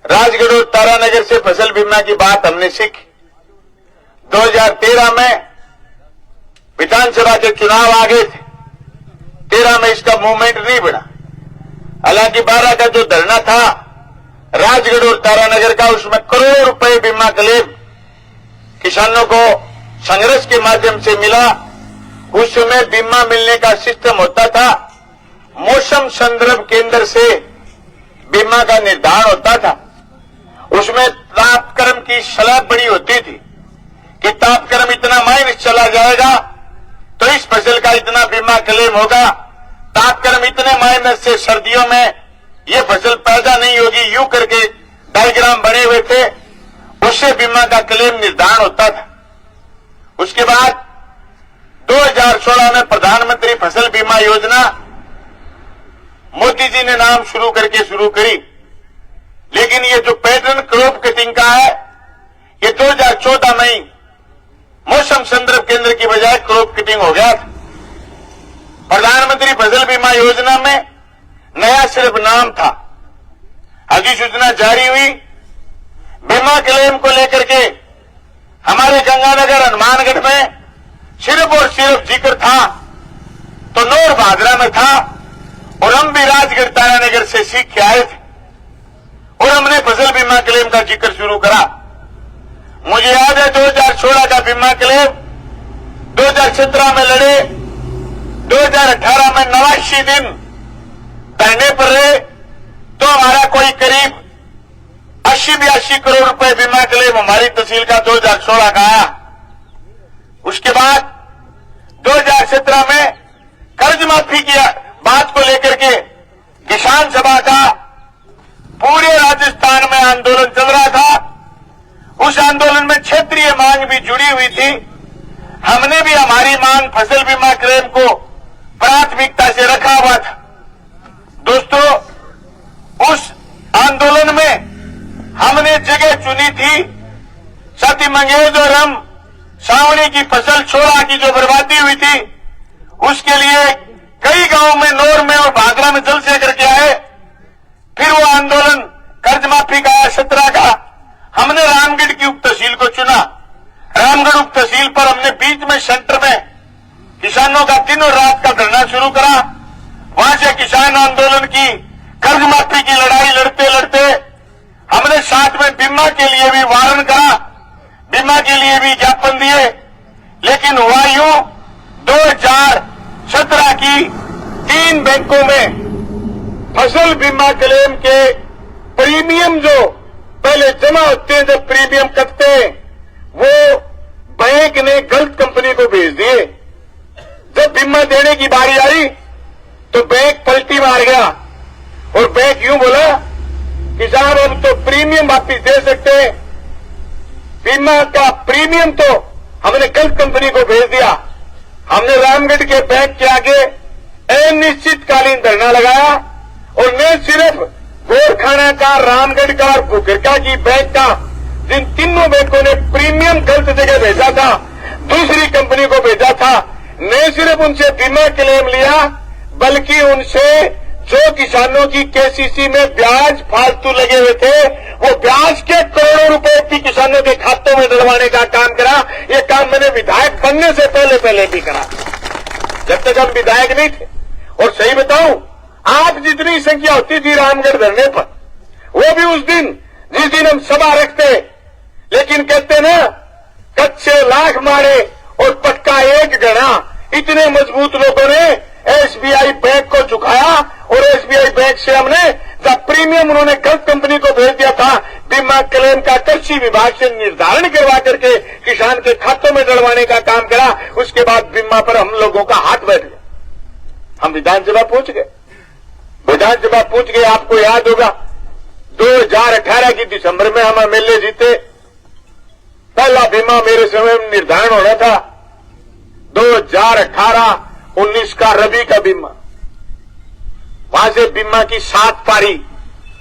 राजगढ़ और तारानगर से फसल बीमा की बात हमने सीखी। 2013 में विधानसभा के चुनाव आ गए थे, 13 में इसका मूवमेंट नहीं बढ़ा। हालांकि 12 का जो धरना था राजगढ़ और तारानगर का, उसमें करोड़ों रुपए बीमा क्लेम किसानों को संघर्ष के माध्यम से मिला। उस समय बीमा मिलने का सिस्टम होता था, मौसम संदर्भ केंद्र से बीमा का निर्धारण होता था। उसमें तापक्रम की स्लैब बड़ी होती थी कि तापक्रम इतना माइनस चला जाएगा तो इस फसल का इतना बीमा क्लेम होगा, तापक्रम इतने माइनस से सर्दियों में ये फसल पैदा नहीं होगी, यूं करके डायग्राम बने हुए थे, उससे बीमा का क्लेम निर्धारण होता था। उसके बाद 2016 में प्रधानमंत्री फसल बीमा योजना मोदी जी ने नाम शुरू करके शुरू करी, लेकिन ये जो पैटर्न क्रॉप कटिंग का है ये 2014 में ही मौसम संदर्भ केंद्र की बजाय क्रॉप कटिंग हो गया था। प्रधानमंत्री फसल बीमा योजना में नया सिर्फ नाम था। अधिसूचना जारी हुई, बीमा क्लेम को लेकर के हमारे गंगानगर हनुमानगढ़ में सिर्फ और सिर्फ जिक्र था तो नौर भादरा में था, और हम भी राजगढ़ तारानगर से सीख के आए थे और हमने फसल बीमा क्लेम का जिक्र शुरू करा। मुझे याद है 2016 का बीमा क्लेम 2017 में लड़े, 2018 में 89 दिन धरने पर रहे तो हमारा कोई करीब 80-82 करोड़ रुपए बीमा क्लेम हमारी तहसील का 2016 का आया। उसके बाद 2017 में कर्ज माफी की बात को लेकर के किसान सभा का पूरे राजस्थान में आंदोलन चल रहा था। उस आंदोलन में क्षेत्रीय मांग भी जुड़ी हुई थी। हमने भी हमारी मांग फसल बीमा क्लेम को प्राथमिकता से रखा हुआ था। दोस्तों, उस आंदोलन में हमने जगह चुनी थी सती मंगेज और हम सावणी की फसल छोड़ा की जो बर्बादी हुई थी उसके लिए कई गांवों में नौर में और भादरा में जल से करके आए। फिर वो आंदोलन कर्ज माफी का 17 का हमने रामगढ़ की उप तहसील को चुना। रामगढ़ उप तहसील पर हमने बीच में सेंटर में किसानों का दिन और रात का धरना शुरू करा। वहां से किसान आंदोलन की कर्ज माफी की लड़ाई लड़ते लड़ते हमने साथ में बीमा के लिए भी वारण करा, बीमा के लिए भी ज्ञापन दिए। लेकिन हुआ यूं, 2017 की 3 बैंकों में फसल बीमा क्लेम के प्रीमियम जो पहले जमा होते हैं, जब प्रीमियम कटते हैं, वो बैंक ने गलत कंपनी को भेज दिए। जब बीमा देने की बारी आई तो बैंक पलटी मार गया और बैंक यूं बोला कि साहब हम तो प्रीमियम वापिस दे सकते हैं, बीमा का प्रीमियम तो हमने गलत कंपनी को भेज दिया। हमने रामगढ़ के बैंक के आगे अनिश्चितकालीन धरना लगाया और न सिर्फ गोरखाना का, रामगढ़ का और भूखरका की बैंक का, जिन तीनों बैंकों ने प्रीमियम गलत जगह भेजा था, दूसरी कंपनी को भेजा था, न सिर्फ उनसे बीमा क्लेम लिया बल्कि उनसे जो किसानों की केसीसी में ब्याज फालतू लगे हुए थे वो ब्याज के करोड़ों रुपए भी किसानों के खातों में डलवाने का काम करा। ये काम मैंने विधायक बनने से पहले भी करा, जब तक हम विधायक नहीं थे। और सही बताऊं, आज जितनी संख्या होती थी रामगढ़ धरने पर, वो भी उस दिन जिस दिन हम सभा रखते, लेकिन कहते ना कच्चे लाख मारे और पक्का एक गणा, इतने मजबूत लोगों ने एसबीआई बैंक को झुकाया और एसबीआई बैंक से हमने जब प्रीमियम उन्होंने गलत कंपनी को भेज दिया था, बीमा क्लेम का कृषि विभाग से निर्धारण करवा करके किसान के खातों में डलवाने का काम करा। उसके बाद बीमा पर हम लोगों का हाथ बैठ गया। हम विधानसभा पहुंच गए। आपको याद होगा 2018 की दिसंबर में हम एमएलए जीते। पहला बीमा मेरे समय में निर्धारण होना था 2018-19 का रबी का बीमा। वहां से बीमा की 7 पारी